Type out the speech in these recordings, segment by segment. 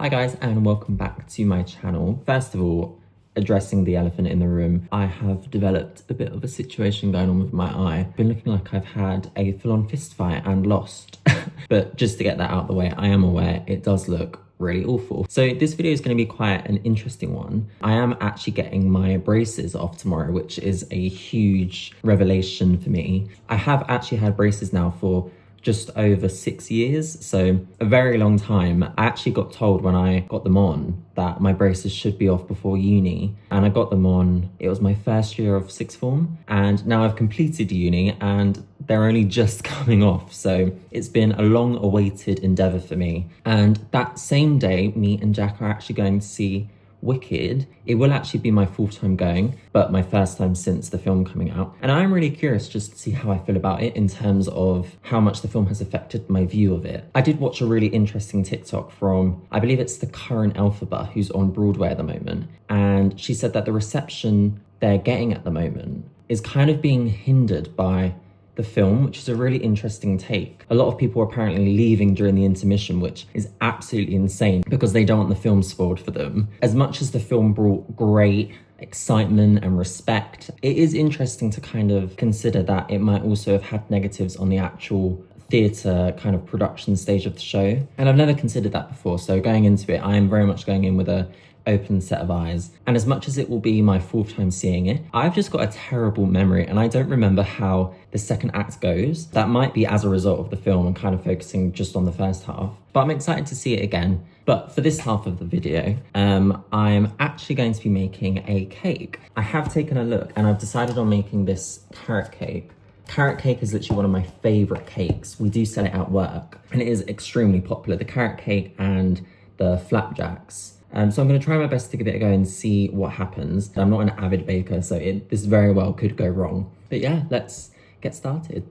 Hi guys, and welcome back to my channel. First of all, addressing the elephant in the room, I have developed a bit of a situation going on with my eye. I've been looking like I've had a full-on fist fight and lost. But just to get that out of the way, I am aware it does look really awful. So this video is going to be quite an interesting one. I am actually getting my braces off tomorrow, which is a huge revelation for me. I have actually had braces now for just over 6 years, so a very long time. I actually got told when I got them on that my braces should be off before uni, and I got them on, it was my first year of sixth form, and now I've completed uni and they're only just coming off. So it's been a long awaited endeavor for me. And that same day, me and Jack are actually going to see Wicked. It will actually be my fourth time going, but my first time since the film coming out. And I'm really curious just to see how I feel about it in terms of how much the film has affected my view of it. I did watch a really interesting TikTok from, I believe it's the current Elphaba, who's on Broadway at the moment. And she said that the reception they're getting at the moment is kind of being hindered by the film, which is a really interesting take. A lot of people are apparently leaving during the intermission, which is absolutely insane because they don't want the film spoiled for them. As much as the film brought great excitement and respect, it is interesting to kind of consider that it might also have had negatives on the actual theatre kind of production stage of the show. And I've never considered that before. So going into it, I am very much going in with a open set of eyes. And as much as it will be my fourth time seeing it, I've just got a terrible memory and I don't remember how the second act goes. That might be as a result of the film and kind of focusing just on the first half, but I'm excited to see it again. But for this half of the video, I'm actually going to be making a cake. I have taken a look and I've decided on making this carrot cake. Carrot cake is literally one of my favorite cakes. We do sell it at work and it is extremely popular. The carrot cake and the flapjacks. So I'm going to try my best to give it a go and see what happens. I'm not an avid baker, so this very well could go wrong. But yeah, let's get started.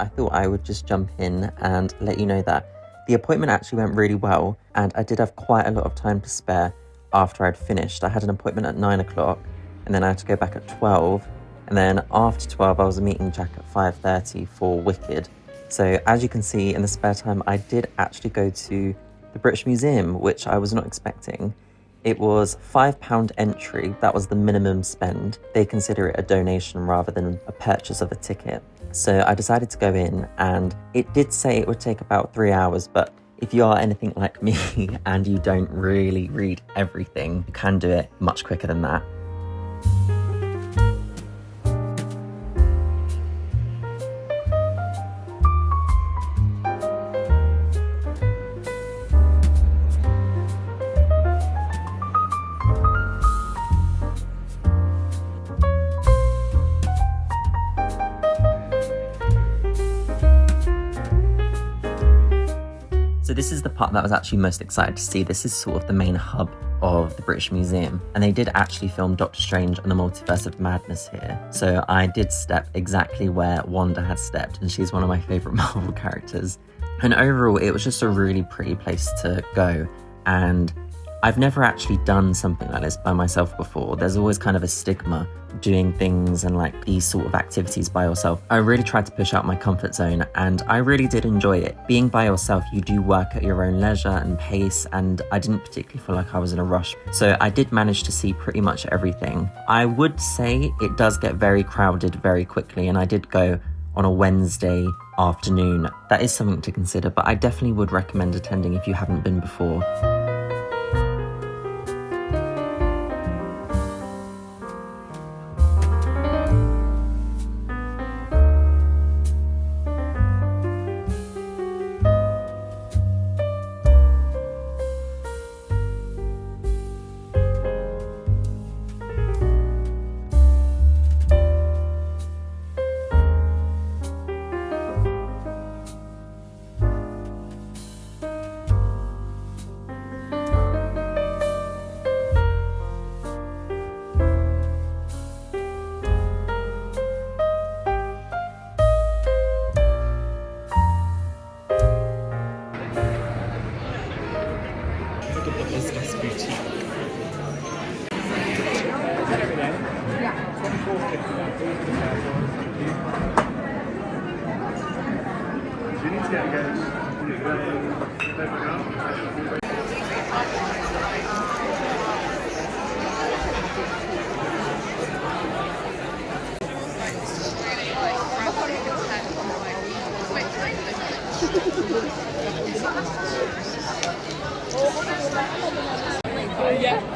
I thought I would just jump in and let you know that the appointment actually went really well, and I did have quite a lot of time to spare after I'd finished. I had an appointment at 9 o'clock, and then I had to go back at 12, and then after 12 I was meeting Jack at 5:30 for Wicked. So as you can see, in the spare time I did actually go to the British Museum, which I was not expecting. It was £5 entry, that was the minimum spend. They consider it a donation rather than a purchase of a ticket. So I decided to go in, and it did say it would take about 3 hours, but if you are anything like me and you don't really read everything, you can do it much quicker than that. So this is the part that I was actually most excited to see. This is sort of the main hub of the British Museum, and they did actually film Doctor Strange and the Multiverse of Madness here. So I did step exactly where Wanda had stepped, and she's one of my favourite Marvel characters. And overall, it was just a really pretty place to go, and I've never actually done something like this by myself before. There's always kind of a stigma doing things and like these sort of activities by yourself. I really tried to push out my comfort zone, and I really did enjoy it. Being by yourself, you do work at your own leisure and pace, and I didn't particularly feel like I was in a rush. So I did manage to see pretty much everything. I would say it does get very crowded very quickly, and I did go on a Wednesday afternoon. That is something to consider, but I definitely would recommend attending if you haven't been before.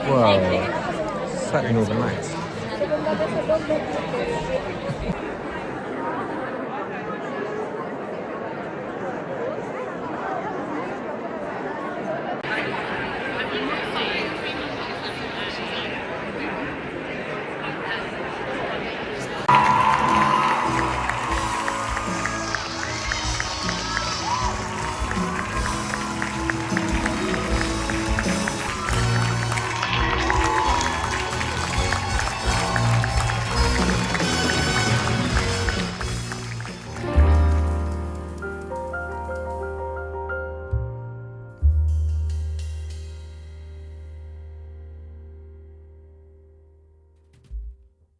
Whoa, it's like the Northern Lights.